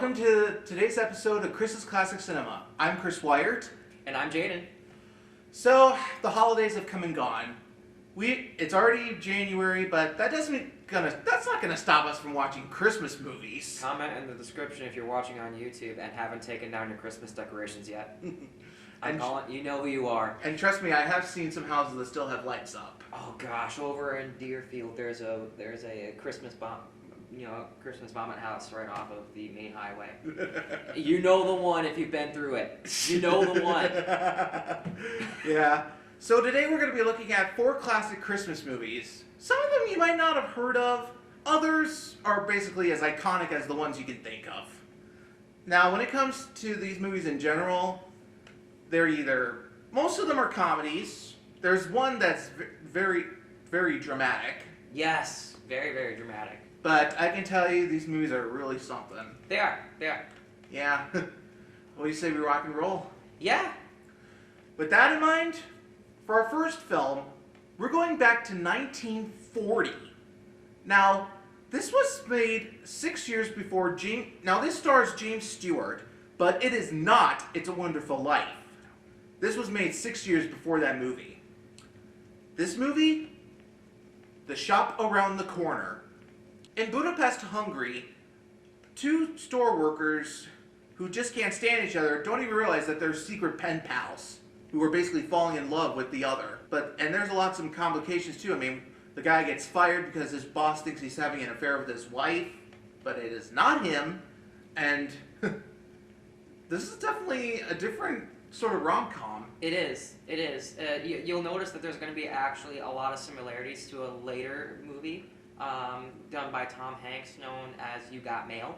Welcome to today's episode of Chris's Classic Cinema. I'm Chris Wyert. And I'm Jayden. So, the holidays have come and gone. It's already January, but that's not gonna stop us from watching Christmas movies. Comment in the description if you're watching on YouTube and haven't taken down your Christmas decorations yet. You know who you are. And trust me, I have seen some houses that still have lights up. Oh gosh, over in Deerfield, there's a Christmas Christmas bomb house right off of the main highway. You know the one if you've been through it. You know the one. Yeah. So today we're going to be looking at 4 classic Christmas movies. Some of them you might not have heard of. Others are basically as iconic as the ones you can think of. Now, when it comes to these movies in general, most of them are comedies. There's one that's very, very dramatic. Yes, very, very dramatic. But I can tell you, these movies are really something. They are. Yeah. What do you say we rock and roll? Yeah. With that in mind, for our first film, we're going back to 1940. Now, this was made 6 years before Now, this stars James Stewart, but it is not It's a Wonderful Life. This was made 6 years before that movie. This movie, The Shop Around the Corner. In Budapest, Hungary, 2 store workers who just can't stand each other don't even realize that they're secret pen pals who are basically falling in love with the other. And there's some complications too. I mean, the guy gets fired because his boss thinks he's having an affair with his wife, but it is not him. And this is definitely a different sort of rom-com. It is. You'll notice that there's going to be actually a lot of similarities to a later movie done by Tom Hanks, known as You Got Mail.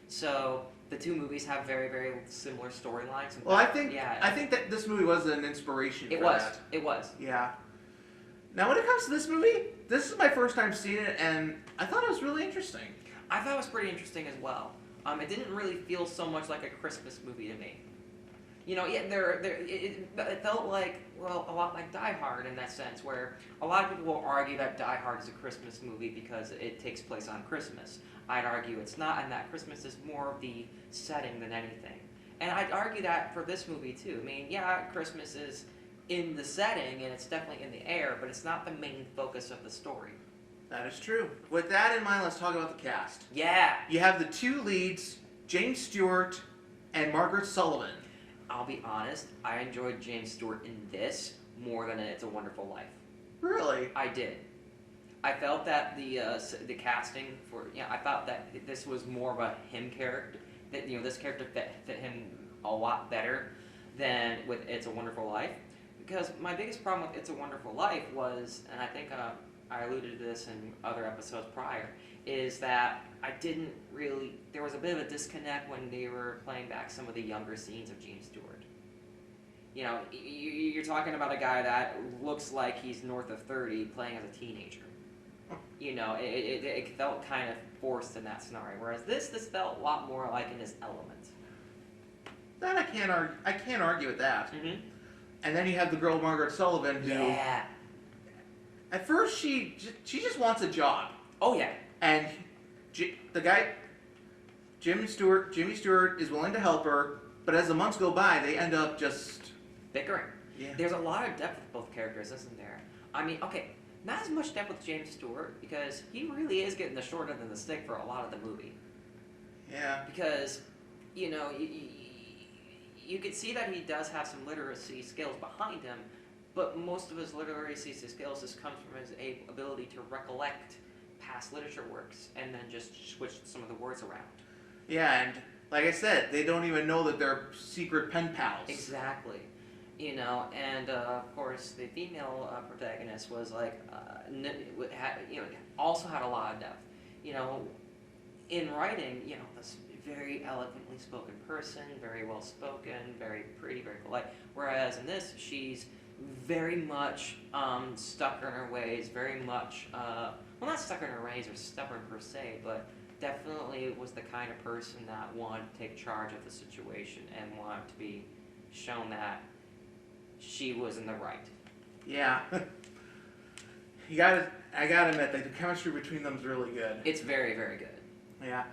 So the 2 movies have very, very similar storylines. Well, I think that this movie was an inspiration for that. It was. Yeah. Now, when it comes to this movie, this is my first time seeing it, and I thought it was really interesting. I thought it was pretty interesting as well. It didn't really feel so much like a Christmas movie to me. You know, it felt like, a lot like Die Hard in that sense, where a lot of people will argue that Die Hard is a Christmas movie because it takes place on Christmas. I'd argue it's not, and that Christmas is more of the setting than anything. And I'd argue that for this movie too. I mean, yeah, Christmas is in the setting, and it's definitely in the air, but it's not the main focus of the story. That is true. With that in mind, let's talk about the cast. Yeah. You have the 2 leads, James Stewart and Margaret Sullivan. I'll be honest, I enjoyed James Stewart in this more than in It's a Wonderful Life. Really? I did. I felt that the casting I felt that this was more of a him character. That this character fit him a lot better than with It's a Wonderful Life. Because my biggest problem with It's a Wonderful Life was, and I think I alluded to this in other episodes prior, is that there was a bit of a disconnect when they were playing back some of the younger scenes of James Stewart. You know, you're talking about a guy that looks like he's north of 30 playing as a teenager. You know, it felt kind of forced in that scenario, whereas this felt a lot more like in his element. That I can't argue with that. Mm-hmm. And then you have the girl Margaret Sullivan who... Yeah. At first, she just wants a job. Oh, yeah. And the guy, Jimmy Stewart, is willing to help her, but as the months go by, they end up just... bickering. Yeah. There's a lot of depth with both characters, isn't there? I mean, okay, not as much depth with James Stewart, because he really is getting the short end of the stick for a lot of the movie. Yeah. Because, you know, you could see that he does have some literacy skills behind him, but most of his literacy skills just comes from his ability to recollect past literature works and then just switch some of the words around. Yeah, and like I said, they don't even know that they're secret pen pals. Exactly. You know, and of course the female protagonist was like, also had a lot of depth. You know, in writing, this very eloquently spoken person, very well spoken, very pretty, very polite. Whereas in this, she's very much stuck in her ways, very much, not stuck in her ways or stubborn per se, but definitely was the kind of person that wanted to take charge of the situation and wanted to be shown that she was in the right. Yeah. I gotta admit, the chemistry between them is really good. It's very, very good. Yeah.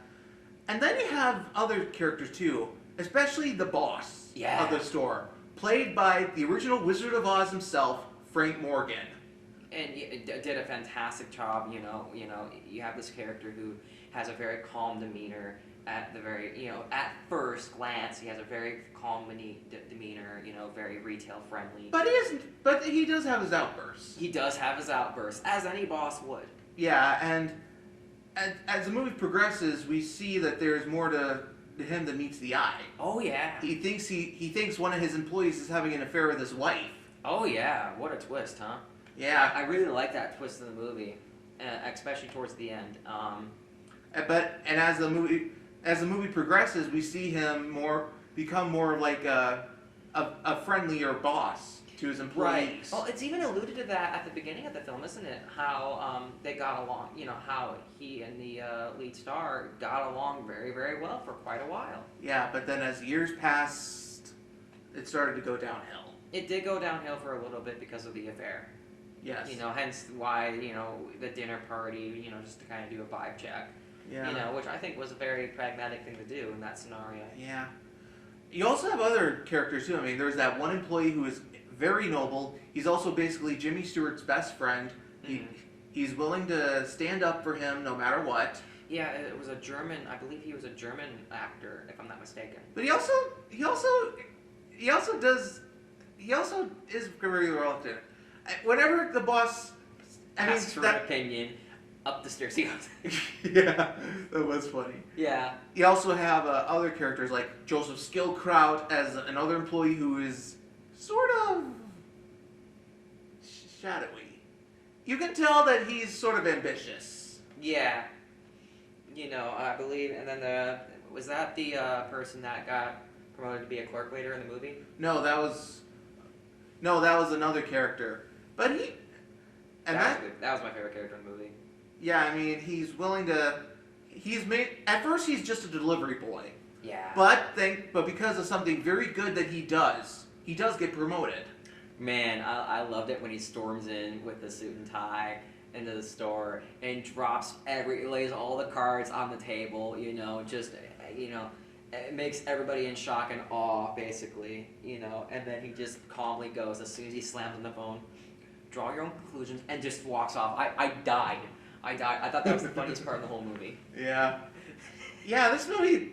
And then you have other characters too, especially the boss Yeah. of the store, played by the original Wizard of Oz himself, Frank Morgan. And did a fantastic job. You have this character who has a very calm demeanor at the very, at first glance, he has a very calm demeanor. Very retail friendly. But he isn't. But he does have his outbursts. He does have his outbursts, as any boss would. Yeah, and as the movie progresses, we see that there's more to him than meets the eye. Oh yeah. He thinks one of his employees is having an affair with his wife. Oh yeah. What a twist, huh? Yeah. I really like that twist in the movie, especially towards the end. But as the movie progresses, we see him become more like a friendlier boss to his employees. Right. Well, it's even alluded to that at the beginning of the film, isn't it? How they got along. How he and the lead star got along very, very well for quite a while. Yeah, but then as years passed, it started to go downhill. It did go downhill for a little bit because of the affair. Yes. Hence why the dinner party. Just to kind of do a vibe check. Yeah. Which I think was a very pragmatic thing to do in that scenario. Yeah. You also have other characters too. I mean, there's that one employee who is very noble. He's also basically Jimmy Stewart's best friend. He's willing to stand up for him no matter what. Yeah, it was a German. I believe he was a German actor, if I'm not mistaken. But he also is very reluctant. Whenever the boss, Asks for an opinion. Up the stairs he goes. Yeah, that was funny. Yeah. You also have other characters like Joseph Skillkraut as another employee who is sort of shadowy. You can tell that he's sort of ambitious. Yeah. I believe, and then was that the person that got promoted to be a clerk later in the movie? No, that was another character. But That was my favorite character in the movie. Yeah, I mean, at first he's just a delivery boy. Yeah. But because of something very good that he does get promoted. Man, I loved it when he storms in with the suit and tie into the store and lays all the cards on the table, it makes everybody in shock and awe, basically, and then he just calmly goes, as soon as he slams on the phone, draw your own conclusions, and just walks off. I died. I thought that was the funniest part of the whole movie. Yeah. Yeah, this movie,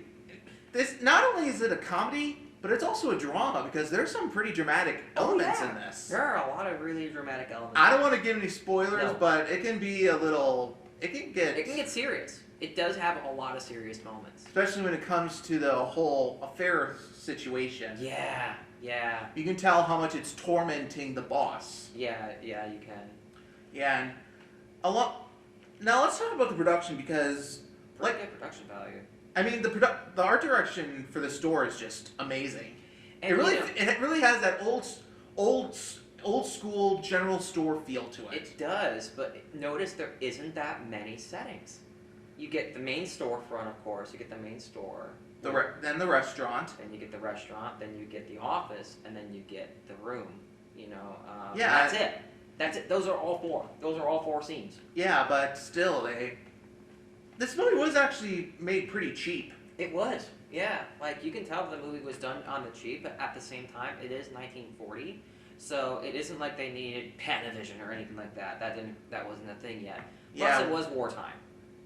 not only is it a comedy, but it's also a drama, because there's some pretty dramatic elements in this. There are a lot of really dramatic elements. I don't want to give any spoilers, No. but it can be it can get serious. It does have a lot of serious moments. Especially when it comes to the whole affair situation. Yeah. You can tell how much it's tormenting the boss. Yeah, you can. Yeah, and now let's talk about the production, because Pretty good production value. I mean, the art direction for the store is just amazing. And It really has that old school general store feel to it. It does, but notice there isn't that many settings. You get the main storefront, of course. You get the main store. Then the restaurant. Then you get the restaurant. Then you get the office, and then you get the room. Yeah. That's it. That's it. Those are all four. Those are all four scenes. Yeah, but still, this movie was actually made pretty cheap. It was. Yeah. Like, you can tell the movie was done on the cheap, but at the same time, it is 1940. So it isn't like they needed Panavision or anything like that. That wasn't a thing yet. Plus, it was wartime.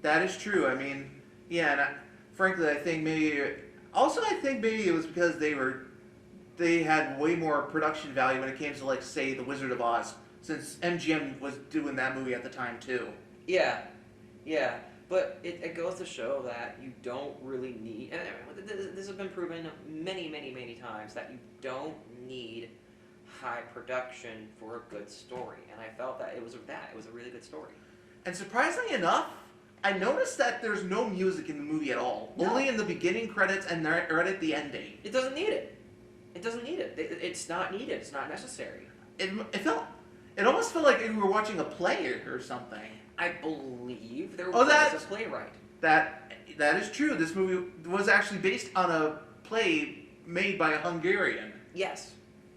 That is true. I mean, yeah, and frankly, I think maybe it was because they had way more production value when it came to, like, say, The Wizard of Oz, since MGM was doing that movie at the time too. Yeah. But it goes to show that you don't really need, and this has been proven many, many, many times, that you don't need high production for a good story. And I felt that it was a really good story. And surprisingly enough, I noticed that there's no music in the movie at all. No. Only in the beginning credits and right at the ending. It doesn't need it. It's not needed. It's not necessary. It almost felt like we were watching a play or something. I believe there was a playwright. That is true. This movie was actually based on a play made by a Hungarian. Yes.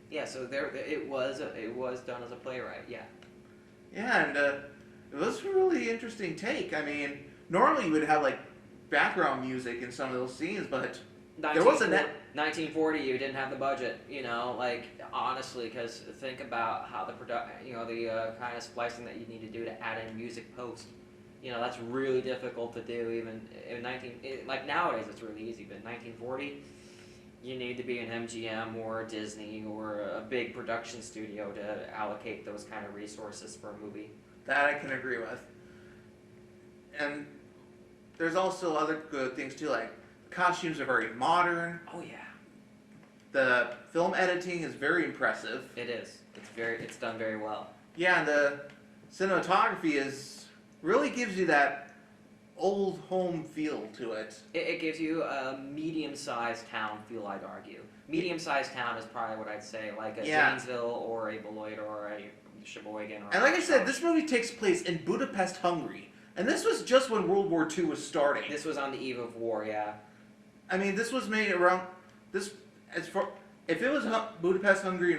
Yeah. So it was done as a playwright. Yeah. Yeah, and it was a really interesting take. I mean, normally you would have like background music in some of those scenes, but there was a net. 1940, you didn't have the budget, like honestly, because think about how the kind of splicing that you need to do to add in music post. That's really difficult to do. Even in nowadays, it's really easy, but in 1940, you need to be an MGM or a Disney or a big production studio to allocate those kind of resources for a movie. That I can agree with. And there's also other good things too, like costumes are very modern. Oh yeah. The film editing is very impressive. It is. It's done very well. Yeah, and the cinematography really gives you that old home feel to it. It gives you a medium-sized town feel, I'd argue. Medium-sized town is probably what I'd say, like a Zanesville or a Beloit or a Sheboygan. And like I said, this movie takes place in Budapest, Hungary. And this was just when World War II was starting. This was on the eve of war, yeah. I mean, this was made around this. If it was Budapest, Hungary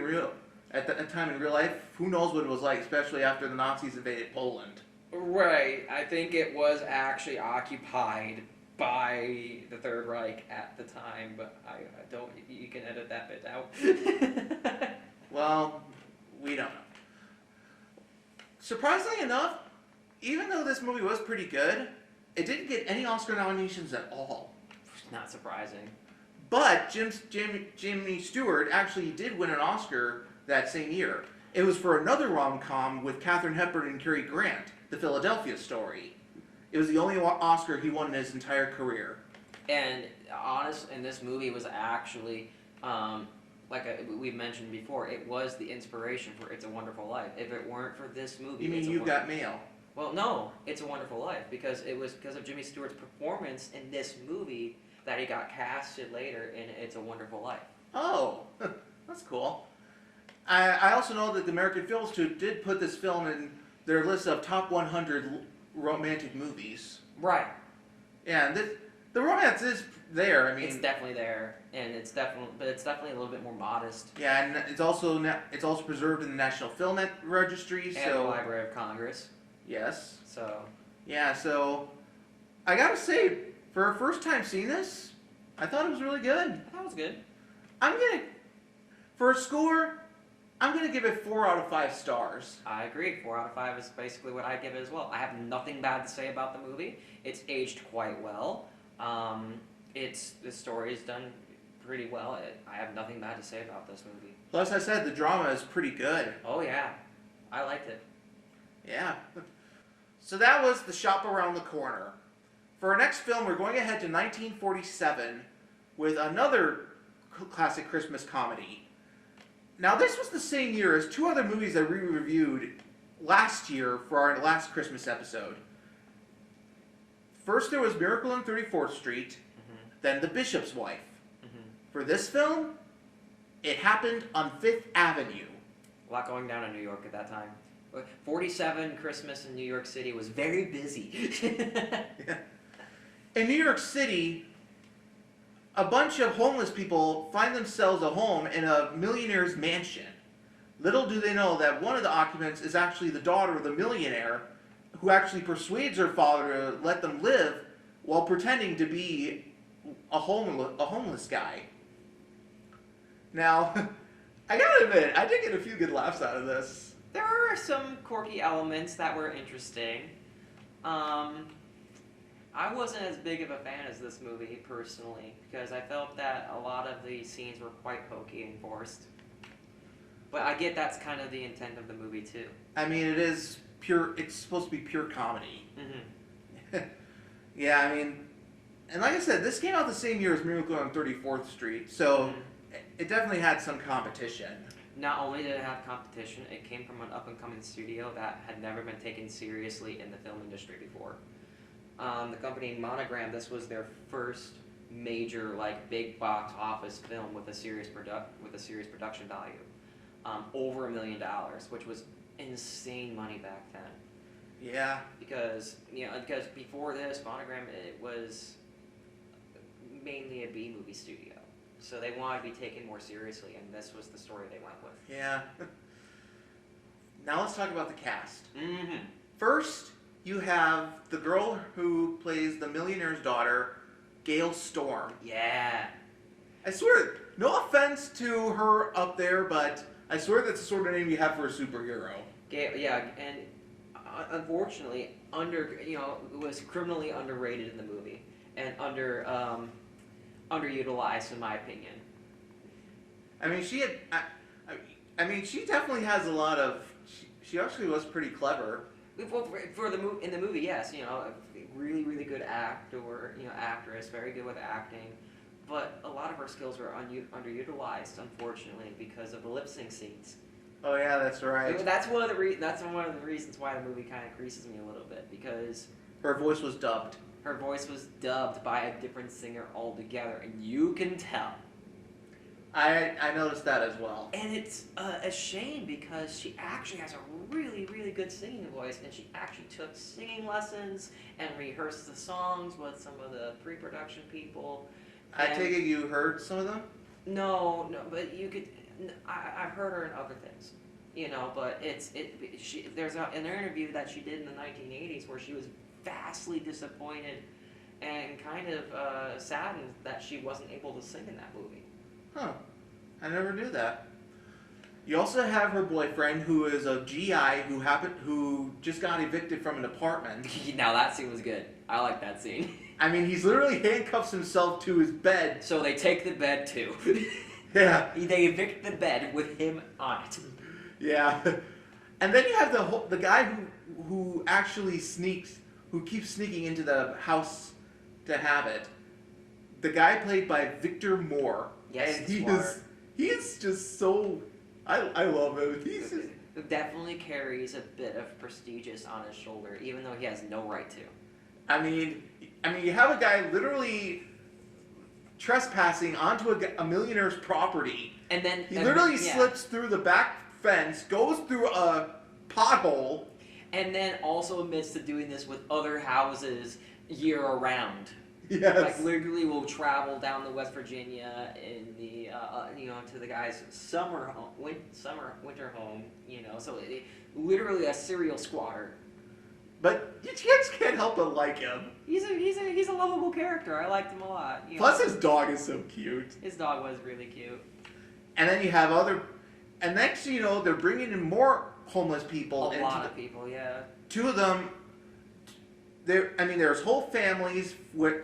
at that time in real life, who knows what it was like, especially after the Nazis invaded Poland. Right. I think it was actually occupied by the Third Reich at the time, but I don't. You can edit that bit out. Well, we don't know. Surprisingly enough, even though this movie was pretty good, it didn't get any Oscar nominations at all. Not surprising. But Jimmy Stewart actually did win an Oscar that same year. It was for another rom-com with Katharine Hepburn and Cary Grant, The Philadelphia Story. It was the only Oscar he won in his entire career. And this movie was actually, we mentioned before, it was the inspiration for It's a Wonderful Life. If it weren't for this movie... You mean You've Got Mail? Well, no, It's a Wonderful Life, because it was because of Jimmy Stewart's performance in this movie that he got casted later in It's a Wonderful Life. Oh, that's cool. I also know that the American Film Institute did put this film in their list of top 100 romantic movies. Right. Yeah, and the romance is there. I mean, it's definitely there, and it's definitely a little bit more modest. Yeah, and it's also preserved in the National Film Registry. And the Library of Congress. Yes. So. Yeah, so I gotta say, for a first time seeing this, I thought it was really good. I thought it was good. For a score, I'm gonna give it 4 out of 5 stars. I agree. 4 out of 5 is basically what I give it as well. I have nothing bad to say about the movie. It's aged quite well. The story is done pretty well. I have nothing bad to say about this movie. Plus, I said the drama is pretty good. Oh yeah, I liked it. Yeah. So that was The Shop Around the Corner. For our next film, we're going ahead to 1947 with another classic Christmas comedy. Now, this was the same year as 2 other movies that we reviewed last year for our last Christmas episode. First, there was Miracle on 34th Street, then The Bishop's Wife. For this film, it happened on 5th Avenue. A lot going down in New York at that time. 47 Christmas in New York City was very busy. Yeah. In New York City, a bunch of homeless people find themselves a home in a millionaire's mansion. Little do they know that one of the occupants is actually the daughter of the millionaire, who actually persuades her father to let them live while pretending to be a homeless guy. Now, I gotta admit, I did get a few good laughs out of this. There are some quirky elements that were interesting. I wasn't as big of a fan as this movie, personally, because I felt that a lot of the scenes were quite hokey and forced. But I get that's kind of the intent of the movie, too. I mean, it's supposed to be pure comedy. Mm-hmm. Yeah, I mean, and like I said, this came out the same year as Miracle on 34th Street, so it definitely had some competition. Not only did it have competition, it came from an up-and-coming studio that had never been taken seriously in the film industry before. The company Monogram, this was their first major, big box office film with a serious production value. Over $1 million, which was insane money back then. Yeah. Because before this, Monogram, it was mainly a B-movie studio. So they wanted to be taken more seriously, and this was the story they went with. Yeah. Now let's talk about the cast. Mm-hmm. First, you have the girl who plays the millionaire's daughter, Gail Storm. Yeah. I swear, no offense to her up there, but I swear that's the sort of name you have for a superhero. Yeah, and unfortunately, was criminally underrated in the movie and underutilized in my opinion. I mean, she had. She definitely has a lot of. She actually was pretty clever. Well, in the movie, yes, a really really good actor, actress, very good with acting, but a lot of her skills were underutilized, unfortunately, because of the lip sync scenes. Oh yeah, that's right. That's one of the reasons why the movie kind of creases me a little bit, because her voice was dubbed. Her voice was dubbed by a different singer altogether, and you can tell. I noticed that as well. And it's a shame because she actually has a really, really good singing voice, and she actually took singing lessons and rehearsed the songs with some of the pre-production people. I take it you heard some of them? No, but you could. I've heard her in other things, but there's an interview that she did in the 1980s where she was vastly disappointed and kind of saddened that she wasn't able to sing in that movie. Huh. I never knew that. You also have her boyfriend, who is a GI who just got evicted from an apartment. Now that scene was good. I like that scene. I mean, he's literally handcuffs himself to his bed. So they take the bed too. Yeah. They evict the bed with him on it. Yeah. And then you have the guy who actually keeps sneaking into the house to have it. The guy played by Victor Moore. Yes, and he is just so. I love him. He's just, definitely carries a bit of prestigious on his shoulder, even though he has no right to. I mean, you have a guy literally trespassing onto a millionaire's property, and then he literally slips through the back fence, goes through a pothole, and then also admits to doing this with other houses year round. Yes. Like literally will travel down to West Virginia in the to the guy's winter home, so literally a serial squatter. But you just can't help but like him. He's a lovable character. I liked him a lot. Plus his dog is so cute. His dog was really cute. And then you have and next thing you know, they're bringing in more homeless people. A lot of people, yeah. Two of them. There's whole families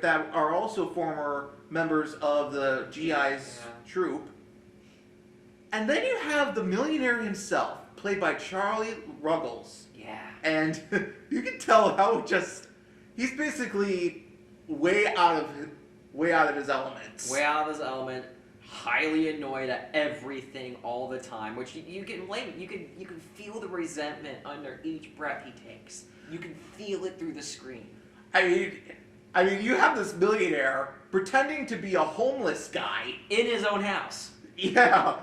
that are also former members of the GI's troop. And then you have the millionaire himself, played by Charlie Ruggles. Yeah. And you can tell how he's basically way out of his elements. Way out of his element, highly annoyed at everything all the time, which you can blame. You can feel the resentment under each breath he takes. You can feel it through the screen. I mean, you have this millionaire pretending to be a homeless guy in his own house. Yeah,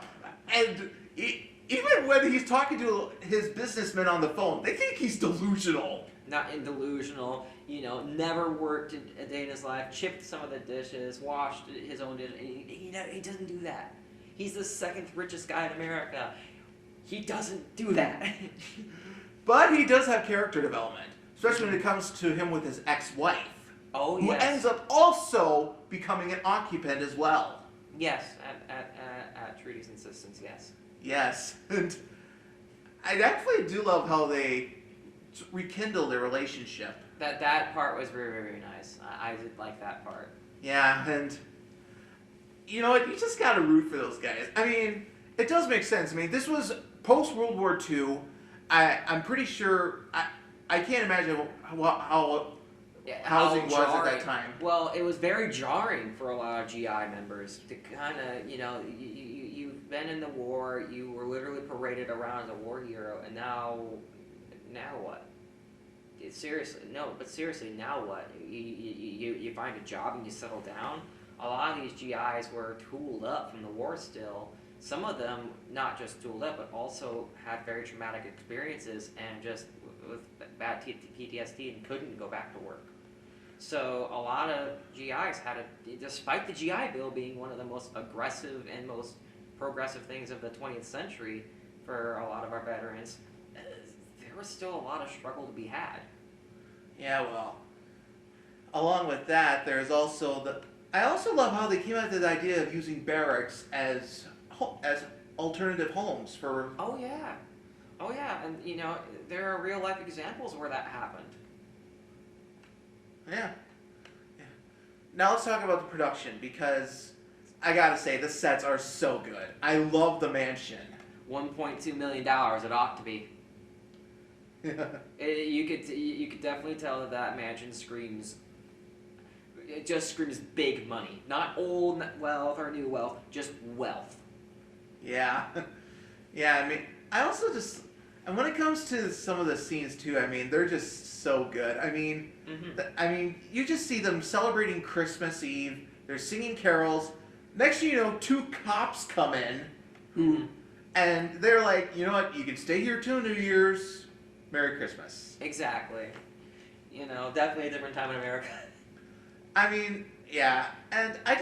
and even when he's talking to his businessmen on the phone, they think he's delusional. Not delusional, never worked a day in his life, chipped some of the dishes, washed his own dishes. He doesn't do that. He's the second richest guy in America. He doesn't do that. But he does have character development, especially when it comes to him with his ex-wife. Oh, yes. Who ends up also becoming an occupant as well. Yes, at Trudy's insistence, yes. Yes, and I actually do love how they rekindle their relationship. That part was very, very nice. I did like that part. Yeah, and you know what? You just gotta root for those guys. I mean, it does make sense. I mean, this was post-World War II. I'm pretty sure. I can't imagine how housing was at that time. Well, it was very jarring for a lot of GI members to kind of, you've been in the war, you were literally paraded around as a war hero, and now what? Seriously, now what? You find a job and you settle down? A lot of these GIs were tooled up from the war still. Some of them not just tooled up, but also had very traumatic experiences and just with bad PTSD and couldn't go back to work. So a lot of GIs despite the GI Bill being one of the most aggressive and most progressive things of the 20th century for a lot of our veterans, there was still a lot of struggle to be had. Yeah, well, along with that, there's also the. I also love how they came up with the idea of using barracks as alternative homes for. Oh yeah, oh yeah, and there are real life examples where that happened. Yeah. Yeah. Now let's talk about the production because I gotta say the sets are so good. I love the mansion. $1.2 million. It ought to be. Yeah. You could definitely tell that that mansion screams. It just screams big money, not old wealth or new wealth, just wealth. Yeah. Yeah. I mean, I also just. And when it comes to some of the scenes too, I mean, they're just so good. I mean, you just see them celebrating Christmas Eve. They're singing carols. Next thing you know, two cops come in, and they're like, you know what? You can stay here till New Year's. Merry Christmas. Exactly. Definitely a different time in America. I mean, yeah, and like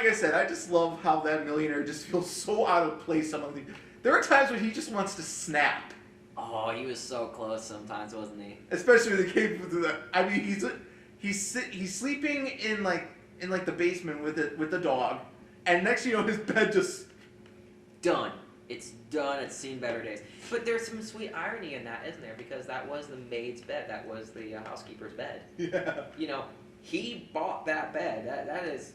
I said, I just love how that millionaire just feels so out of place. There are times when he just wants to snap. Oh, he was so close sometimes, wasn't he? Especially when they came to the. I mean, he's sleeping in the basement with the dog, and next thing you know, his bed just done. It's done. It's seen better days. But there's some sweet irony in that, isn't there? Because that was the maid's bed. That was the housekeeper's bed. Yeah. He bought that bed. That is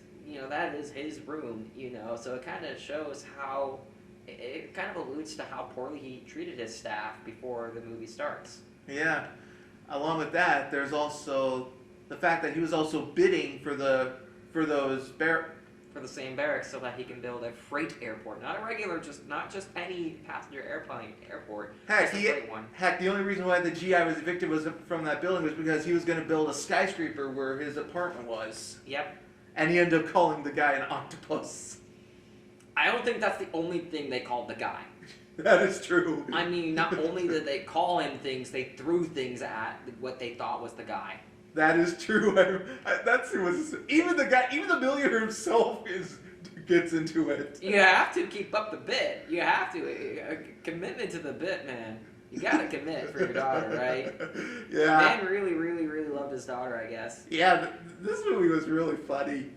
his room. So it kind of shows how. It kind of alludes to how poorly he treated his staff before the movie starts. Yeah. Along with that, there's also the fact that he was also bidding for the same barracks so that he can build a freight airport, not a regular, not just any passenger airport. Heck, a freight one. The only reason why the GI was evicted from that building was because he was going to build a skyscraper where his apartment was. Yep. And he ended up calling the guy an octopus. I don't think that's the only thing they called the guy. That is true. I mean, not only did they call him things, they threw things at what they thought was the guy. That is true. Even the millionaire himself gets into it. You have to keep up the bit. You have to. Commitment to the bit, man. You gotta commit for your daughter, right? Yeah. Man really, really, really loved his daughter, I guess. Yeah, this movie was really funny.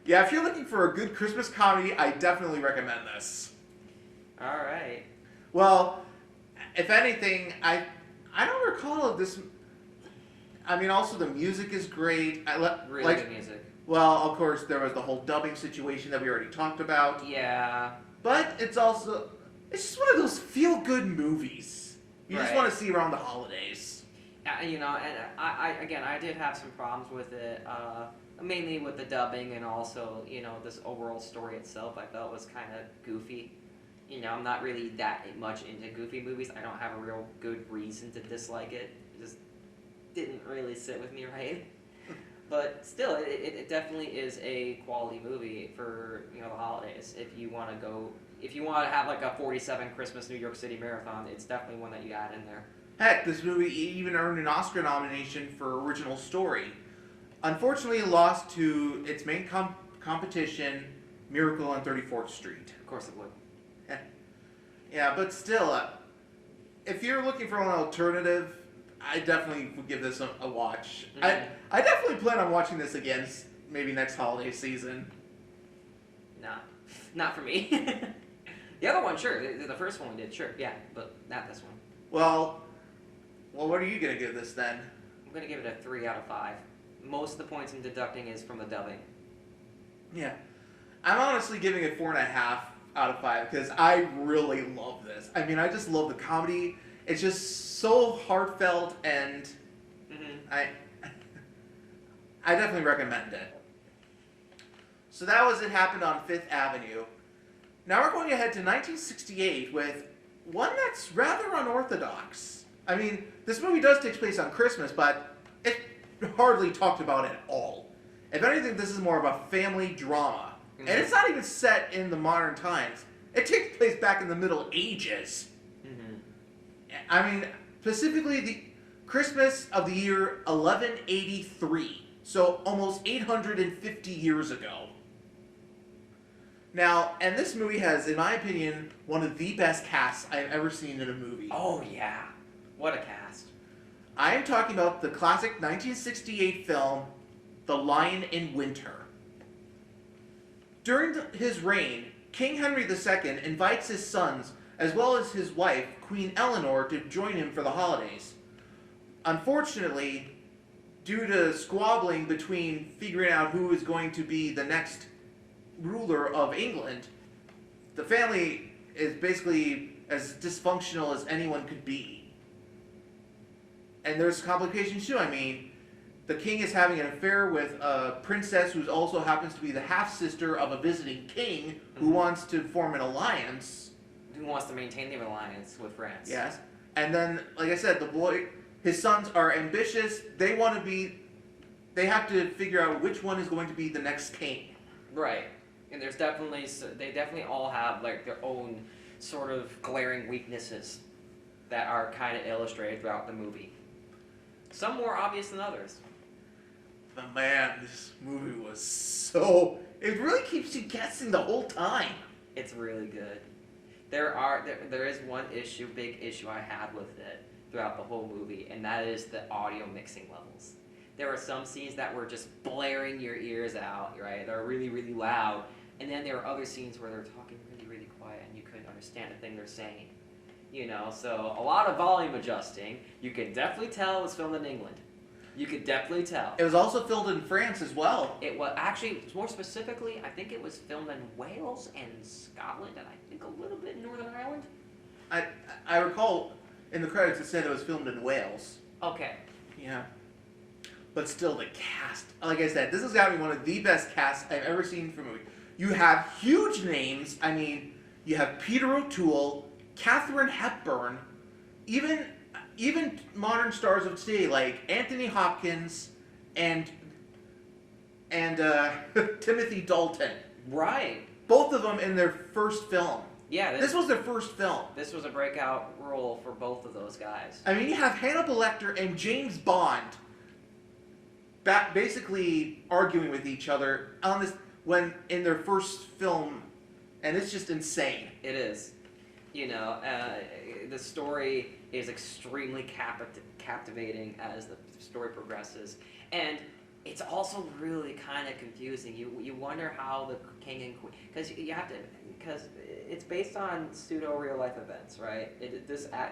Yeah, if you're looking for a good Christmas comedy, I definitely recommend this. All right. Well, if anything, I don't recall this. I mean, also the music is great. Really good music. Well, of course, there was the whole dubbing situation that we already talked about. Yeah. But it's just one of those feel-good movies. You just want to see around the holidays. And I did have some problems with it. Mainly with the dubbing and also, this overall story itself I felt was kind of goofy. I'm not really that much into goofy movies. I don't have a real good reason to dislike it. It just didn't really sit with me right. But still, it definitely is a quality movie for, the holidays. If you want to have like a 47 Christmas New York City marathon, it's definitely one that you add in there. Heck, this movie even earned an Oscar nomination for original story. Unfortunately, it lost to its main competition, Miracle on 34th Street. Of course it would. Yeah, but still, if you're looking for an alternative, I definitely would give this a watch. I definitely plan on watching this again, maybe next holiday season. Nah, not for me. The other one, sure. The first one we did, sure. Yeah, but not this one. Well, what are you going to give this then? I'm going to give it a 3 out of 5. Most of the points I'm deducting is from the dubbing. Yeah. I'm honestly giving it 4.5 out of 5 because I really love this. I mean, I just love the comedy. It's just so heartfelt and I definitely recommend it. So that was It Happened on 5th Avenue. Now we're going ahead to 1968 with one that's rather unorthodox. I mean, this movie does take place on Christmas, but it's hardly talked about at all. If anything, this is more of a family drama. And it's not even set in the modern times. It takes place back in the Middle Ages. I mean, specifically the Christmas of the year 1183. So almost 850 years ago. Now, and this movie has, in my opinion, one of the best casts I've ever seen in a movie. Oh, yeah. What a cast. I am talking about the classic 1968 film, The Lion in Winter. During his reign, King Henry II invites his sons, as well as his wife, Queen Eleanor, to join him for the holidays. Unfortunately, due to squabbling between figuring out who is going to be the next ruler of England, the family is basically as dysfunctional as anyone could be. And there's complications too. I mean, the king is having an affair with a princess who also happens to be the half-sister of a visiting king who wants to form an alliance. Who wants to maintain the alliance with France. Yes. And then, like I said, his sons are ambitious. They have to figure out which one is going to be the next king. Right. And they definitely all have like their own sort of glaring weaknesses that are kind of illustrated throughout the movie. Some more obvious than others. But man, this movie was it really keeps you guessing the whole time. It's really good. There is one big issue I had with it throughout the whole movie, and that is the audio mixing levels. There were some scenes that were just blaring your ears out, right? They're really, really loud. And then there were other scenes where they're talking really, really quiet and you couldn't understand a thing they're saying. You know, so a lot of volume adjusting. You can definitely tell it was filmed in England. You could definitely tell. It was also filmed in France as well. It was actually, more specifically, I think it was filmed in Wales and Scotland, and I think a little bit in Northern Ireland. I recall in the credits it said it was filmed in Wales. Okay. Yeah. But still, the cast. Like I said, this has got to be one of the best casts I've ever seen for a movie. You have huge names. I mean, you have Peter O'Toole, Katharine Hepburn, even modern stars of today like Anthony Hopkins and Timothy Dalton. Right. Both of them in their first film. Yeah. This was their first film. This was a breakout role for both of those guys. I mean, you have Hannibal Lecter and James Bond basically arguing with each other on this when in their first film, and it's just insane. It is. You know, the story is extremely captivating as the story progresses, and it's also really kind of confusing. You wonder how the king and queen, because it's based on pseudo real life events, right?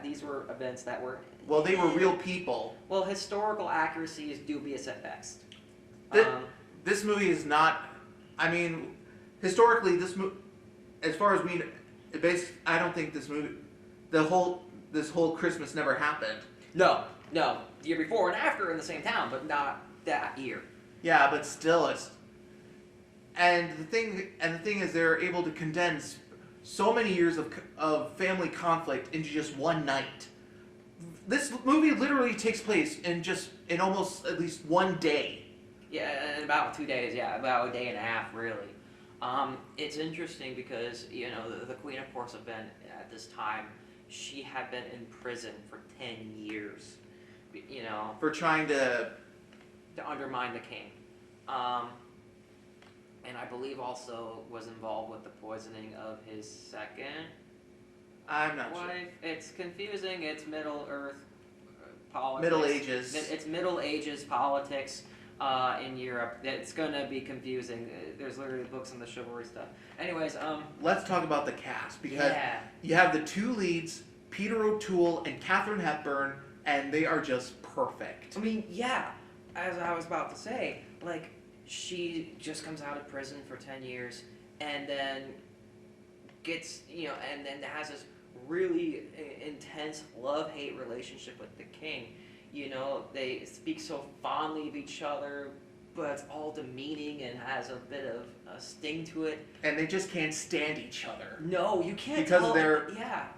These were events that were they were real people. Well, historical accuracy is dubious at best. This movie is not. I mean, historically, as far as we know, I don't think this movie, this whole Christmas never happened. No. Year before and after in the same town, but not that year. Yeah, but still, and the thing is, they're able to condense so many years of family conflict into just one night. This movie literally takes place in almost at least one day. Yeah, in about 2 days. Yeah, about a day and a half, really. It's interesting because, you know, the Queen, of course, at this time, she had been in prison for 10 years, you know. For trying to undermine the king. And I believe also was involved with the poisoning of his second I'm not wife. sure. It's confusing. It's Middle Earth politics. Middle Ages. It's Middle Ages politics. In Europe, it's gonna be confusing. There's literally books on the chivalry stuff. Anyways, let's talk about the cast because you have the two leads, Peter O'Toole and Katharine Hepburn, and they are just perfect. I mean, yeah. As I was about to say, like she just comes out of prison for 10 years, and then gets and then has this really intense love-hate relationship with the king. You know, they speak so fondly of each other, but it's all demeaning and has a bit of a sting to it. And they just can't stand each other. No, you can't because tell.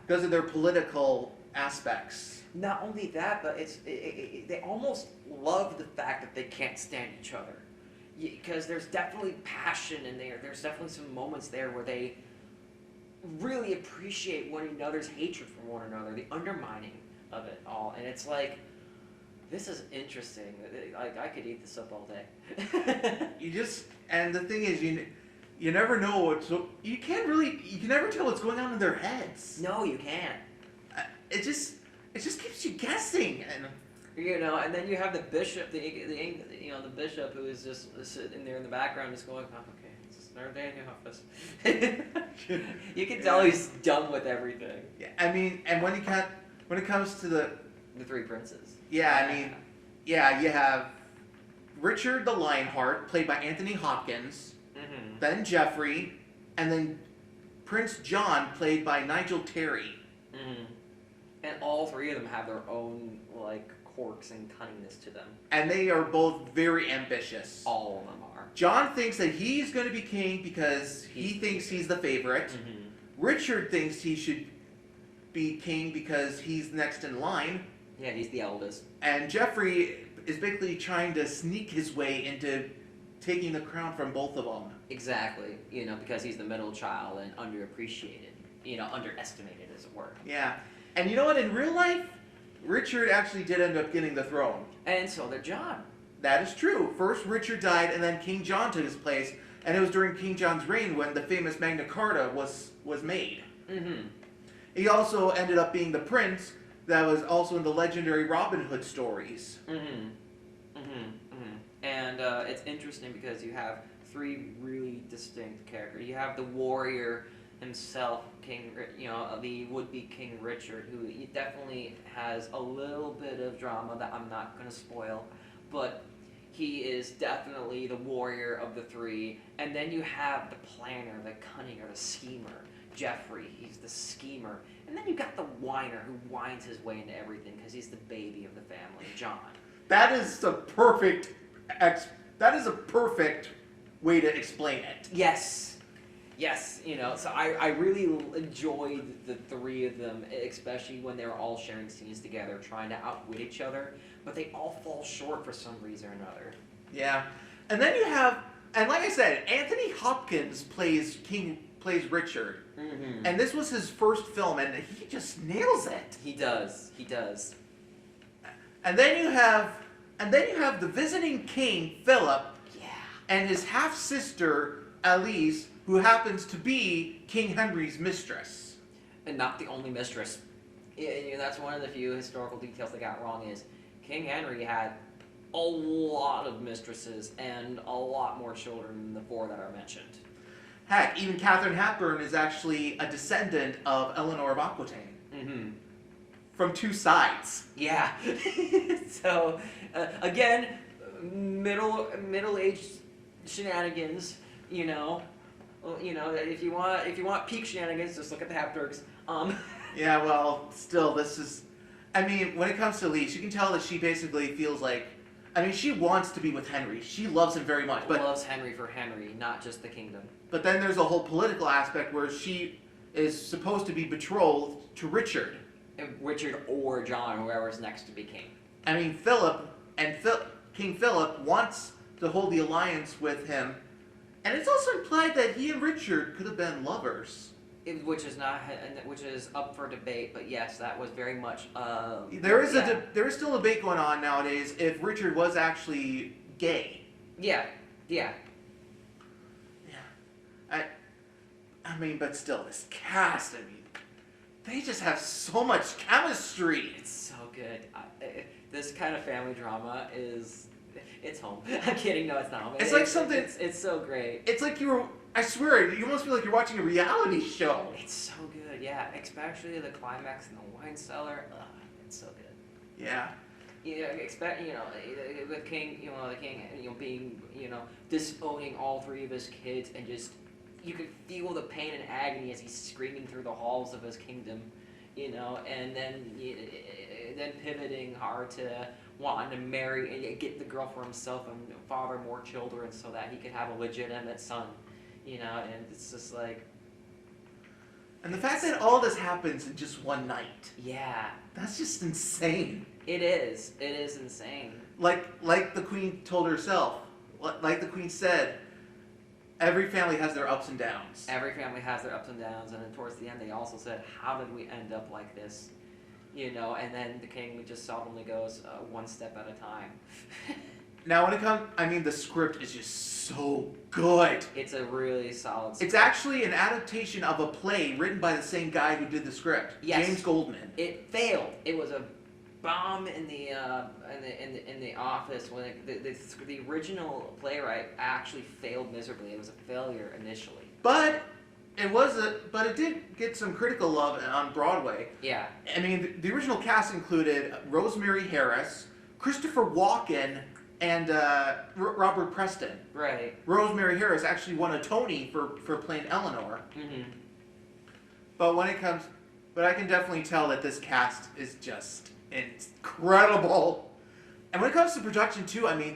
Because of their political aspects. Not only that, but they almost love the fact that they can't stand each other. Because there's definitely passion in there. There's definitely some moments there where they really appreciate one another's hatred for one another, the undermining of it all. And it's like, this is interesting. Like, I could eat this up all day. And the thing is, you never know you can never tell what's going on in their heads. No, you can't. it just keeps you guessing. And And then you have the bishop, the bishop who is just sitting there in the background, just going, "Oh, okay, it's another day in the office." You can tell he's done with everything. yeah, I mean, and when it comes to the three princes. yeah, I mean, yeah, you have Richard the Lionheart, played by Anthony Hopkins, Mm-hmm. then Geoffrey, and then Prince John, played by Nigel Terry. Mm-hmm. And all three of them have their own quirks and cunningness to them. And they are both very ambitious. All of them are. John thinks that he's going to be king because he thinks he's the favorite. Mm-hmm. Richard thinks he should be king because he's next in line. Yeah, he's the eldest. And Geoffrey is basically trying to sneak his way into taking the crown from both of them. Exactly. Because he's the middle child and underappreciated. Underestimated, as it were. Yeah. And you know what? In real life, Richard actually did end up getting the throne. And so did John. That is true. First Richard died, and then King John took his place. And it was during King John's reign when the famous Magna Carta was made. Mm-hmm. He also ended up being the prince that was also in the legendary Robin Hood stories. Mm-hmm. Mm-hmm. Mm-hmm. And it's interesting because you have three really distinct characters. You have the warrior himself, the would-be King Richard, who definitely has a little bit of drama that I'm not going to spoil, but he is definitely the warrior of the three. And then you have the planner, the cunninger, the schemer, Geoffrey. He's the schemer. And then you got the whiner who whines his way into everything because he's the baby of the family, John. That is the perfect way to explain it. Yes. Yes, so I really enjoyed the three of them, especially when they were all sharing scenes together, trying to outwit each other, but they all fall short for some reason or another. Yeah. And then you have, and like I said, Anthony Hopkins plays Richard. Mm-hmm. And this was his first film, and he just nails it. He does. And then you have the visiting king, Philip, Yeah. and his half-sister, Elise, who happens to be King Henry's mistress. And not the only mistress. That's one of the few historical details they got wrong is King Henry had a lot of mistresses and a lot more children than the four that are mentioned. Heck, even Catherine Hepburn is actually a descendant of Eleanor of Aquitaine. Mm-hmm. From two sides. Yeah. So, again, middle-aged shenanigans, if you want peak shenanigans, just look at the Habsburgs. Yeah, well, still, this is... I mean, when it comes to Elise, you can tell that she basically feels like... I mean, she wants to be with Henry. She loves him very much, but... Loves Henry for Henry, not just the kingdom. But then there's a whole political aspect where she is supposed to be betrothed to Richard. Richard or John, whoever's next to be king. I mean, King Philip wants to hold the alliance with him, and it's also implied that he and Richard could have been lovers. Which is up for debate, but yes, that was very much. There is still a debate going on nowadays if Richard was actually gay. Yeah. I mean, but still, this cast. I mean, they just have so much chemistry. It's so good. This kind of family drama it's home. I'm kidding. No, it's not home. It's like something. It's so great. It's like I swear, you almost feel like you're watching a reality show. It's so good, yeah. Especially the climax in the wine cellar. Ugh, it's so good. Yeah. With King, the king, being, disowning all three of his kids, and just you could feel the pain and agony as he's screaming through the halls of his kingdom, and then pivoting hard to wanting to marry and get the girl for himself and father more children so that he could have a legitimate son. And it's just like... And the fact that all this happens in just one night. Yeah. That's just insane. It is. It is insane. Like the Queen told herself, like the Queen said, every family has their ups and downs. Every family has their ups and downs, and then towards the end they also said, how did we end up like this? And then the king just solemnly goes, one step at a time. Now, when it comes, I mean, the script is just so good. It's a really solid script. It's actually an adaptation of a play written by the same guy who did the script, Yes. James Goldman. It failed. It was a bomb in the office when the original playwright actually failed miserably. It was a failure initially. But it did get some critical love on Broadway. Yeah. I mean, the original cast included Rosemary Harris, Christopher Walken, and Robert Preston. Right. Rosemary Harris actually won a Tony for playing Eleanor. Mm-hmm. But I can definitely tell that this cast is just incredible. And when it comes to production too, I mean,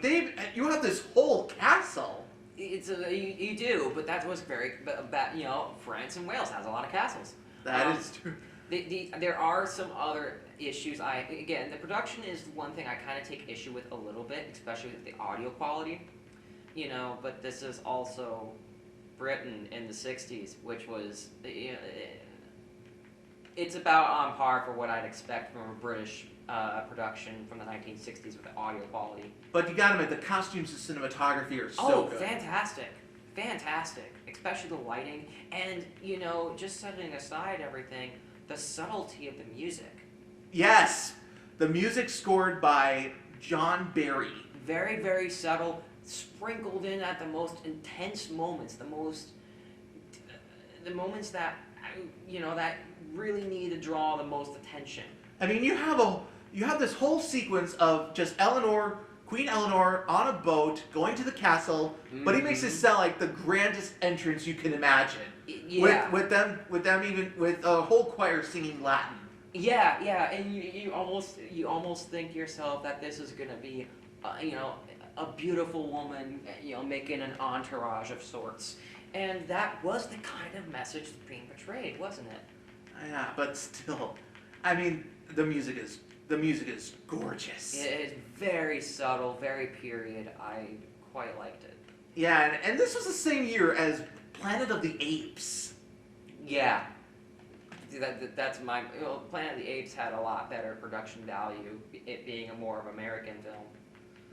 you have this whole castle. You do, but that was very bad. You know, France and Wales has a lot of castles. That is true. There are some other issues. Again, the production is one thing I kind of take issue with a little bit, especially with the audio quality. You know, but this is also Britain in the '60s, which was it's about on par for what I'd expect from a British production from the 1960s with the audio quality. But you gotta admit, the costumes and cinematography are so good. Fantastic, especially the lighting, and you know, just setting aside everything, the subtlety of the music. Yes, the music scored by John Barry. Very, very subtle, sprinkled in at the most intense moments, the moments that that really need to draw the most attention. I mean, you have this whole sequence of just Queen Eleanor on a boat going to the castle, but he makes it sound like the grandest entrance you can imagine. Yeah. With them even with a whole choir singing Latin. Yeah, and you almost think to yourself that this is gonna be, a beautiful woman, making an entourage of sorts, and that was the kind of message being portrayed, wasn't it? Yeah, but still, I mean, the music is gorgeous. It is very subtle, very period. I quite liked it. Yeah, and this was the same year as Planet of the Apes. Yeah. That's my... Planet of the Apes had a lot better production value, it being a more of American film.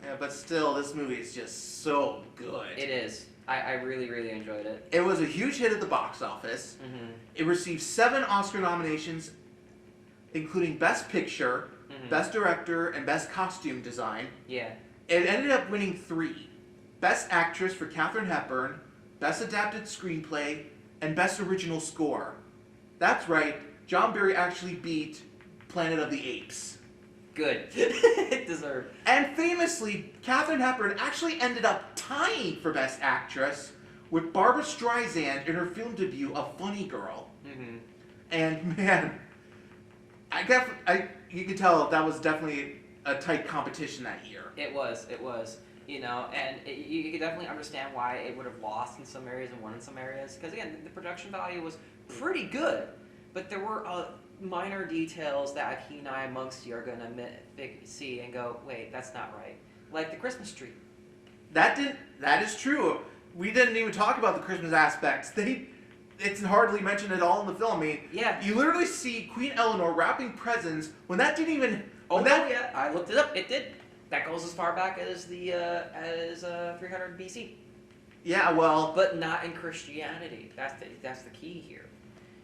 Yeah, but still, this movie is just so good. It is. I really, really enjoyed it. It was a huge hit at the box office. Mm-hmm. It received 7 Oscar nominations, including Best Picture, Best Director, and Best Costume Design. Yeah. It ended up winning 3. Best Actress for Katharine Hepburn, Best Adapted Screenplay, and Best Original Score. That's right, John Barry actually beat Planet of the Apes. Good. It deserved. And famously, Katharine Hepburn actually ended up tying for Best Actress with Barbra Streisand in her film debut of Funny Girl. Mm-hmm. And man, you could tell that was definitely a tight competition that year. It was. And you could definitely understand why it would have lost in some areas and won in some areas. Because again, the production value was pretty good, but there were minor details that a keen eye amongst you are going to see and go, wait, that's not right. Like the Christmas tree. That is true. We didn't even talk about the Christmas aspects. It's hardly mentioned at all in the film. I mean, yeah. You literally see Queen Eleanor wrapping presents when that didn't even... Yeah, I looked it up. It did. That goes as far back as the 300 BC. Yeah, well... But not in Christianity. That's the key here.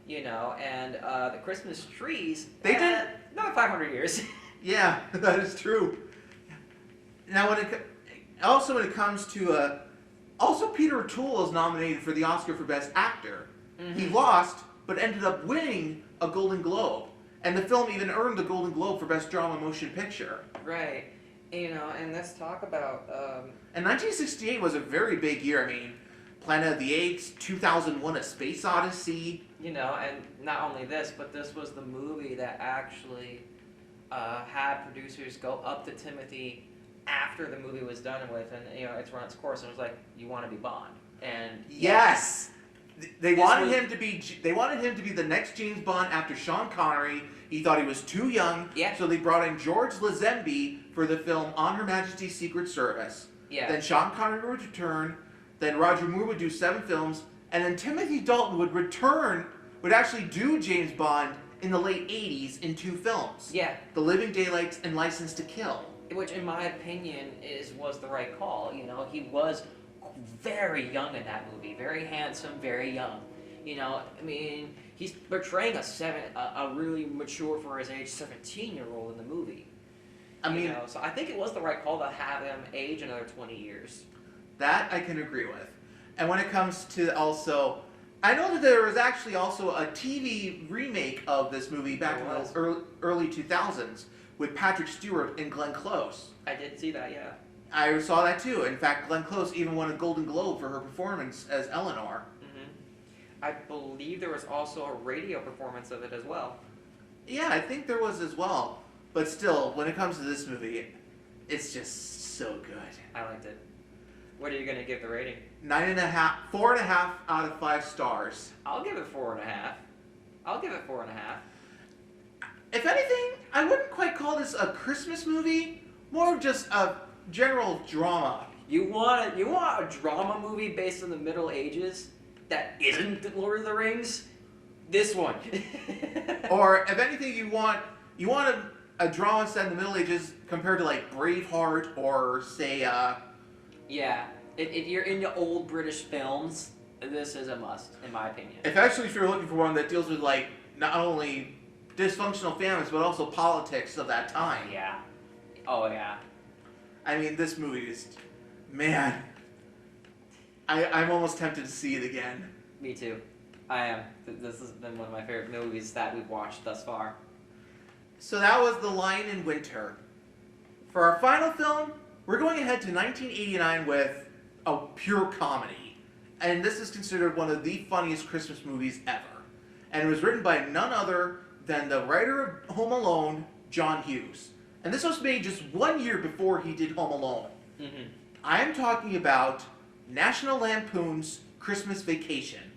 And the Christmas trees... They did... Not 500 years. Yeah, that is true. Now, when it comes to... Also, Peter O'Toole is nominated for the Oscar for Best Actor. Mm-hmm. He lost, but ended up winning a Golden Globe. And the film even earned the Golden Globe for Best Drama Motion Picture. Right. And let's talk about... And 1968 was a very big year. I mean, Planet of the Apes, 2001: A Space Odyssey. And not only this, but this was the movie that actually had producers go up to Timothy after the movie was done with, and it's run its course, and it was like, you want to be Bond. And yes! They wanted him to be the next James Bond after Sean Connery. He thought he was too young, so they brought in George Lazenby for the film On Her Majesty's Secret Service. Yeah. Then Sean Connery would return, then Roger Moore would do 7 films, and then Timothy Dalton would actually do James Bond in the late 80s in 2 films. Yeah. The Living Daylights and License to Kill. which in my opinion was the right call. You know, he was very young in that movie, very handsome, very young. You know, I mean, he's portraying a really mature for his age 17-year-old in the movie. I mean, so I think it was the right call to have him age another 20 years. That I can agree with. And when it comes to also, I know that there was actually also a TV remake of this movie back in the early 2000s with Patrick Stewart and Glenn Close. I did see that, yeah. I saw that too. In fact, Glenn Close even won a Golden Globe for her performance as Eleanor. I believe there was also a radio performance of it as well. Yeah, I think there was as well. But still, when it comes to this movie, it's just so good. I liked it. What are you going to give the rating? 4.5 out of 5 stars. I'll give it 4.5. I'll give it 4.5. If anything, I wouldn't quite call this a Christmas movie. More of just a general drama. You want a drama movie based on the Middle Ages that isn't the Lord of the Rings? This one. Or if anything, you want a drama set in the Middle Ages compared to like Braveheart or say. Yeah, if you're into old British films, this is a must, in my opinion. Especially if you're looking for one that deals with like not only dysfunctional families but also politics of that time. Yeah. Oh yeah. I mean, this movie is, man. I'm almost tempted to see it again. Me too. I am. This has been one of my favorite movies that we've watched thus far. So that was The Lion in Winter. For our final film, we're going ahead to 1989 with a pure comedy. And this is considered one of the funniest Christmas movies ever. And it was written by none other than the writer of Home Alone, John Hughes. And this was made just 1 year before he did Home Alone. Mm-hmm. I am talking about National Lampoon's Christmas Vacation.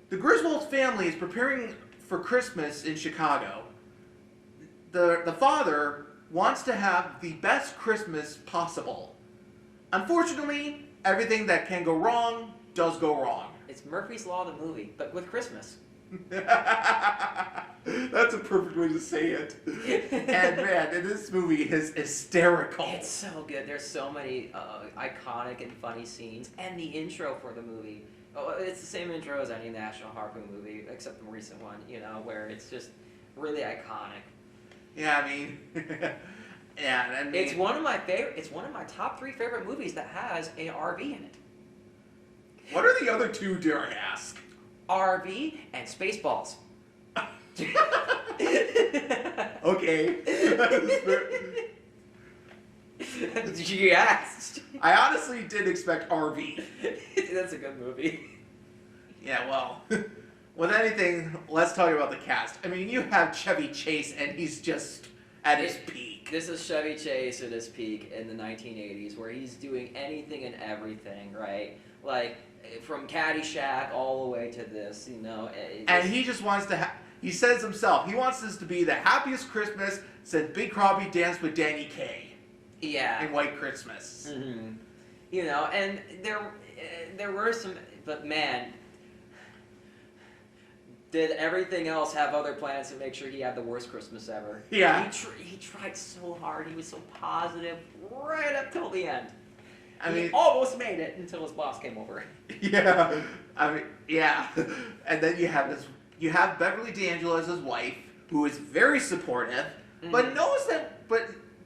The Griswold family is preparing for Christmas in Chicago. The father wants to have the best Christmas possible. Unfortunately, everything that can go wrong does go wrong. It's Murphy's Law, the movie, but with Christmas. That's a perfect way to say it. And man, this movie is hysterical. It's so good. There's so many iconic and funny scenes. And the intro for the movie. Oh, it's the same intro as any National Harpoon movie, except the recent one, you know, where it's just really iconic. Yeah, I mean... yeah, I mean... It's one of my top 3 favorite movies that has an RV in it. What are the other two, dare I ask? RV and Spaceballs. Okay. You asked. I honestly did expect RV. That's a good movie. Yeah, well, with anything, let's talk about the cast. I mean, you have Chevy Chase, and he's just at his peak. This is Chevy Chase at his peak in the 1980s, where he's doing anything and everything, right? Like, from Caddyshack all the way to this, you know. And he just wants to he says himself, he wants this to be the happiest Christmas since Big Robbie danced with Danny Kaye. Yeah. In White Christmas. Mm-hmm. You know, and there were some, but man, did everything else have other plans to make sure he had the worst Christmas ever. Yeah. He tried so hard. He was so positive right up till the end. He He almost made it until his boss came over. Yeah. I mean, yeah. And then you have Beverly D'Angelo as his wife, who is very supportive, but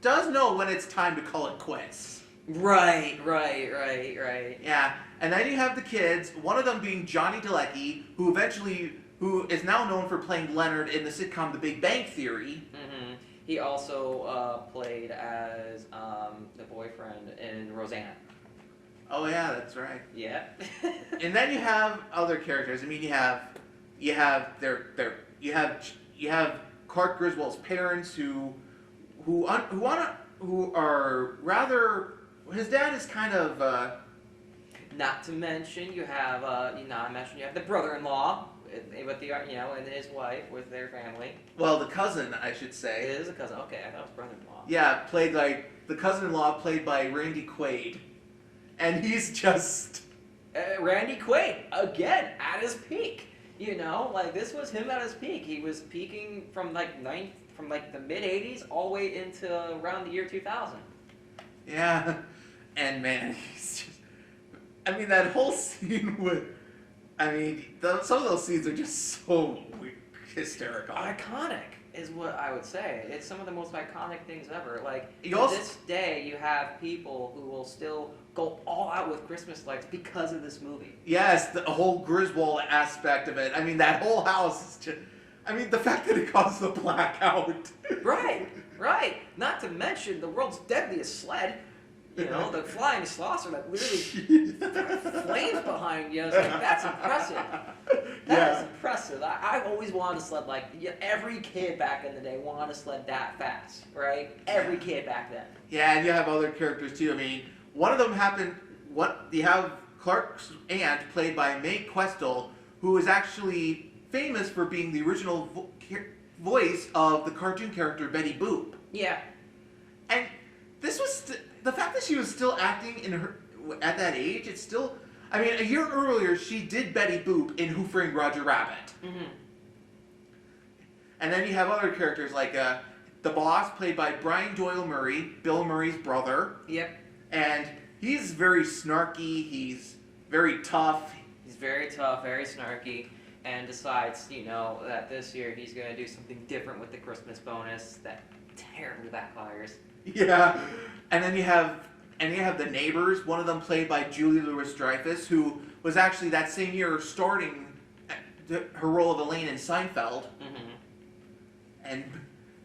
does know when it's time to call it quits. Right. Yeah. And then you have the kids, one of them being Johnny Galecki, who is now known for playing Leonard in the sitcom The Big Bang Theory. Mm-hmm. He also played as the boyfriend in Roseanne. Oh yeah, that's right. Yeah. And then you have other characters. I mean, you have Clark Griswold's parents who are rather. His dad is kind of. Not to mention, you have the brother-in-law with the and his wife with their family. Well, the cousin, I should say. It is a cousin. Okay, I thought it was brother-in-law. Yeah, the cousin-in-law played by Randy Quaid, and he's just. Randy Quaid again at his peak. You know, like this was him at his peak. He was peaking from like 9th from like the mid '80s all the way into around the year 2000. Yeah, and man, that whole scene with, some of those scenes are just so hysterical. Iconic is what I would say. It's some of the most iconic things ever. Like, to also, this day, you have people who will still go all out with Christmas lights because of this movie. yes, the whole Griswold aspect of it. That whole house is just, the fact that it caused the blackout. Right. Not to mention the world's deadliest sled. You know, the flying saucer that literally flames behind you. It's like, that's impressive. That is impressive. I've always wanted a sled like, every kid back in the day wanted a sled that fast, right? Every kid back then. Yeah, and you have other characters too. One of them you have Clark's aunt, played by Mae Questel, who is actually famous for being the original voice of the cartoon character Betty Boop. Yeah. And this was the fact that she was still acting at that age. It's still, a year earlier she did Betty Boop in Who Framed Roger Rabbit. Mm-hmm. And then you have other characters like the boss, played by Brian Doyle Murray, Bill Murray's brother. Yep. And he's very snarky. He's very tough. He's very tough, very snarky, and decides, that this year he's going to do something different with the Christmas bonus that terribly backfires. Yeah, and then you have the neighbors. One of them played by Julie Louis-Dreyfus, who was actually that same year starting her role of Elaine in Seinfeld. Mm-hmm. And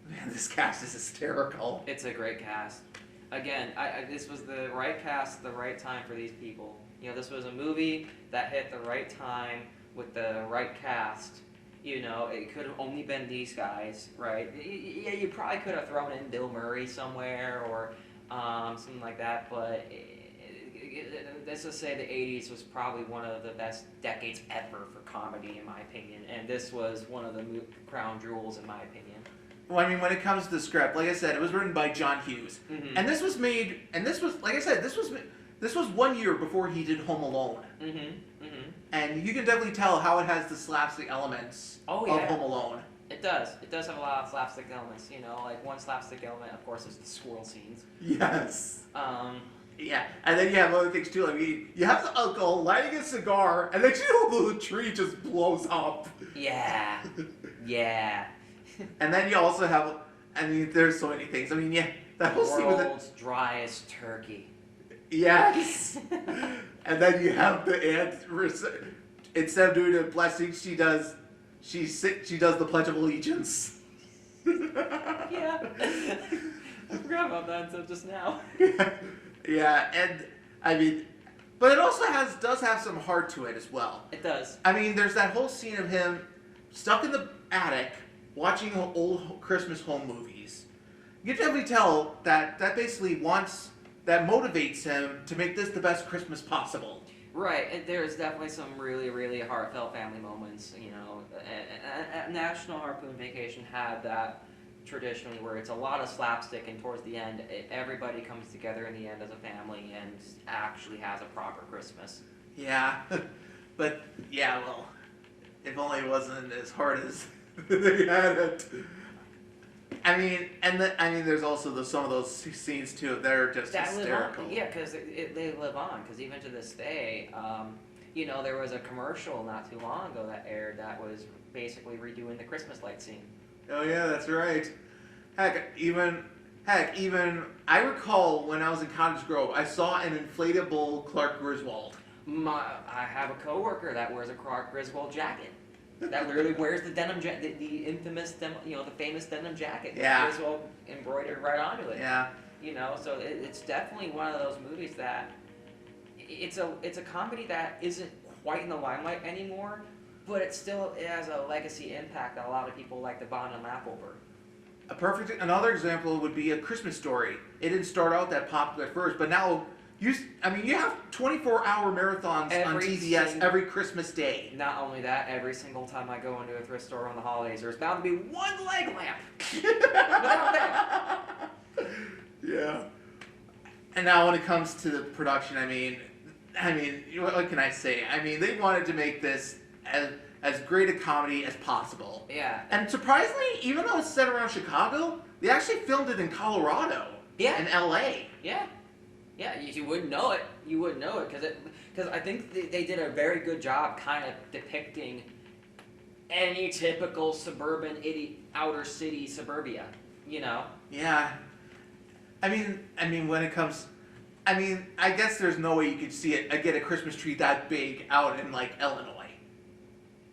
man, this cast is hysterical. It's a great cast. Again, this was the right cast, the right time for these people. This was a movie that hit the right time with the right cast. It could have only been these guys, right? Yeah, you probably could have thrown in Bill Murray somewhere or something like that, but let's just say the 80s was probably one of the best decades ever for comedy, in my opinion, and this was one of the crown jewels, in my opinion. Well, when it comes to the script, like I said, it was written by John Hughes, Mm-hmm. and this was, like I said, this was 1 year before he did Home Alone. Mm-hmm. Mm-hmm. And you can definitely tell how it has the slapstick elements of Home Alone. It does. It does have a lot of slapstick elements. Like one slapstick element, of course, is the squirrel scenes. Yes. Yeah, and then you have other things too. You have the uncle lighting a cigar, and then the tree just blows up. Yeah. Yeah. And then you also have, there's so many things. That whole scene with the world's driest turkey. Yes. And then you have the aunt. Instead of doing a blessing, she does the Pledge of Allegiance. Yeah. I forgot about that until just now. Yeah, and but it also does have some heart to it as well. It does. There's that whole scene of him stuck in the attic watching old Christmas home movies. You can definitely tell that basically that motivates him to make this the best Christmas possible. Right, and there's definitely some really, really heartfelt family moments. National Harpoon Vacation had that traditionally where it's a lot of slapstick, and towards the end, everybody comes together in the end as a family and actually has a proper Christmas. Yeah, but yeah, well, if only it wasn't as hard as they had it. There's also some of those scenes too that are just hysterical. Yeah, because they live on. Because even to this day, there was a commercial not too long ago that aired that was basically redoing the Christmas light scene. Oh yeah, that's right. Heck, even I recall when I was in Cottage Grove, I saw an inflatable Clark Griswold. I have a coworker that wears a Clark Griswold jacket. That literally wears the denim jacket, the infamous, the famous denim jacket. Yeah. Griswold embroidered right onto it. Yeah. So it's definitely one of those movies that it's a comedy that isn't quite in the limelight anymore, but it has a legacy impact that a lot of people like to bond and laugh over. Another example would be A Christmas Story. It didn't start out that popular at first, but now you have 24-hour marathons on TBS every Christmas day. Not only that, every single time I go into a thrift store on the holidays, there's bound to be one leg lamp. Yeah. And now when it comes to the production, what can I say? They wanted to make this as great a comedy as possible. Yeah. And surprisingly, even though it's set around Chicago, they actually filmed it in Colorado. Yeah. In L.A. Yeah. Yeah, you wouldn't know it. You wouldn't know it because I think they did a very good job kind of depicting any typical suburban outer city suburbia, you know? Yeah. I mean, when it comes, I guess there's no way you could see it. Get a Christmas tree that big out in like Illinois.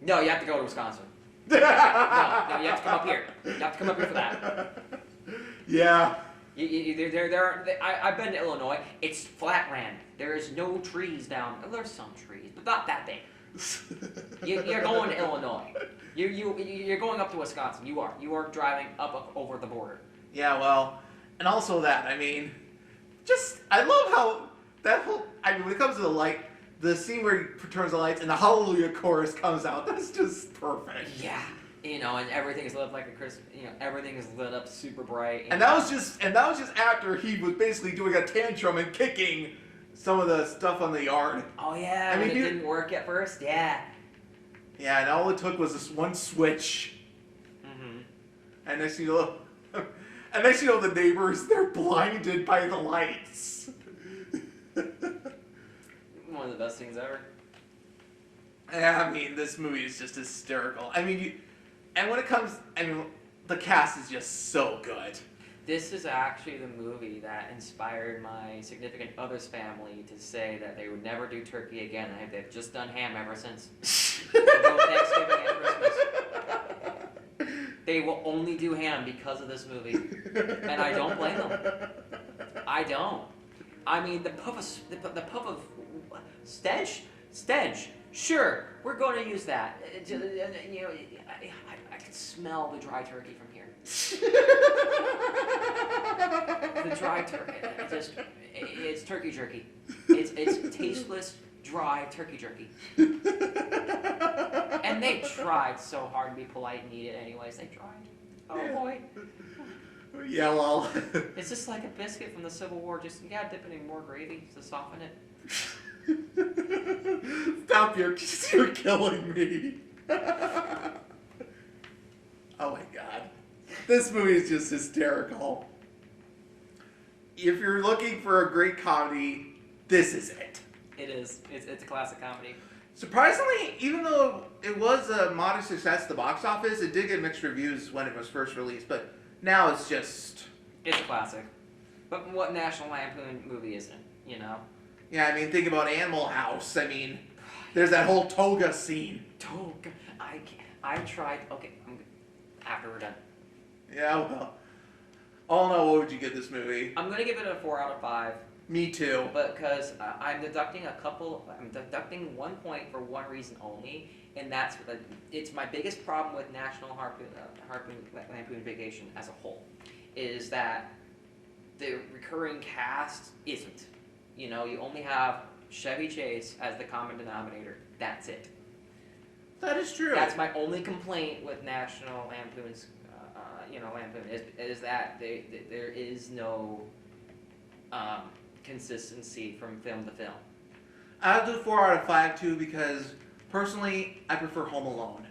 No, you have to go to Wisconsin. no, you have to come up here. You have to come up here for that. Yeah. I've been to Illinois. It's flat land. There is no trees down. There's some trees, but not that big. You're going to Illinois. You're going up to Wisconsin. You are driving up over the border. Yeah, well, and also that, I love how that whole, when it comes to the scene where he turns the lights and the Hallelujah chorus comes out, that's just perfect. Yeah. And everything is lit up like a Christmas, everything is lit up super bright. And that was just after he was basically doing a tantrum and kicking some of the stuff on the yard. Oh yeah, it didn't work at first, yeah. Yeah, and all it took was this one switch. Mm-hmm. And next thing you know, the neighbors, they're blinded by the lights. One of the best things ever. Yeah, this movie is just hysterical. And when it comes, the cast is just so good. This is actually the movie that inspired my significant other's family to say that they would never do turkey again. They've just done ham ever since. Both Thanksgiving and Christmas. They will only do ham because of this movie. And I don't blame them. I don't. The puff of stench. Sure, we're going to use that. I can smell the dry turkey from here. The dry turkey, it's turkey jerky. It's tasteless, dry turkey jerky. And they tried so hard to be polite and eat it anyways. They tried. Oh boy. Yeah, well. It's just like a biscuit from the Civil War. Just dip it in more gravy to soften it. Stop, you're killing me. Oh my god. This movie is just hysterical. If you're looking for a great comedy, this is it. It is. It's a classic comedy. Surprisingly, even though it was a modest success at the box office, it did get mixed reviews when it was first released, but now it's just... It's a classic. But what National Lampoon movie isn't, Yeah, think about Animal House. There's that whole toga scene. Toga. I tried... Okay, after we're done. Yeah, well. All in all, what would you give this movie? I'm going to give it a 4 out of 5. Me too. Because I'm deducting 1 point for one reason only, and that's it's my biggest problem with National Lampoon Vacation as a whole, is that the recurring cast isn't. You only have Chevy Chase as the common denominator. That's it. That is true. That's my only complaint with National Lampoon's, Lampoon is that there is no consistency from film to film. I'll do 4 out of 5 too because personally I prefer Home Alone.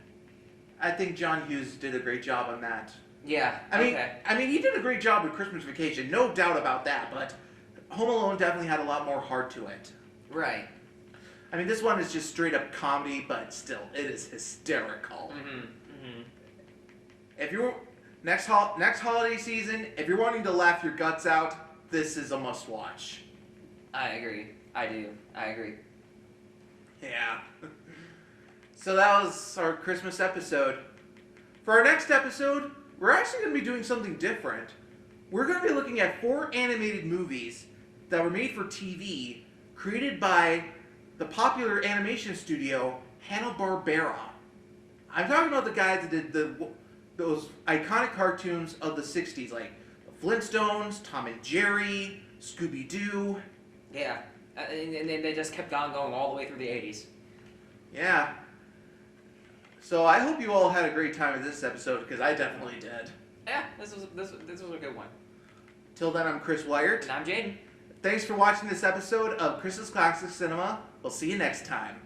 I think John Hughes did a great job on that. Yeah. He did a great job with Christmas Vacation, no doubt about that. But Home Alone definitely had a lot more heart to it. Right. This one is just straight up comedy, but still, it is hysterical. Mm-hmm. Mm-hmm. If you're next holiday season, if you're wanting to laugh your guts out, this is a must watch. I agree. I do. I agree. Yeah. So that was our Christmas episode. For our next episode, we're actually going to be doing something different. We're going to be looking at 4 animated movies that were made for TV, created by the popular animation studio Hanna-Barbera. I'm talking about the guys that did those iconic cartoons of the 60s, like the Flintstones, Tom and Jerry, Scooby-Doo. Yeah, and they just kept on going all the way through the 80s. Yeah. So I hope you all had a great time with this episode, because I definitely did. Yeah, this was a good one. Till then, I'm Chris Wyatt. And I'm Jayden. Thanks for watching this episode of Chris's Classic Cinema. We'll see you next time.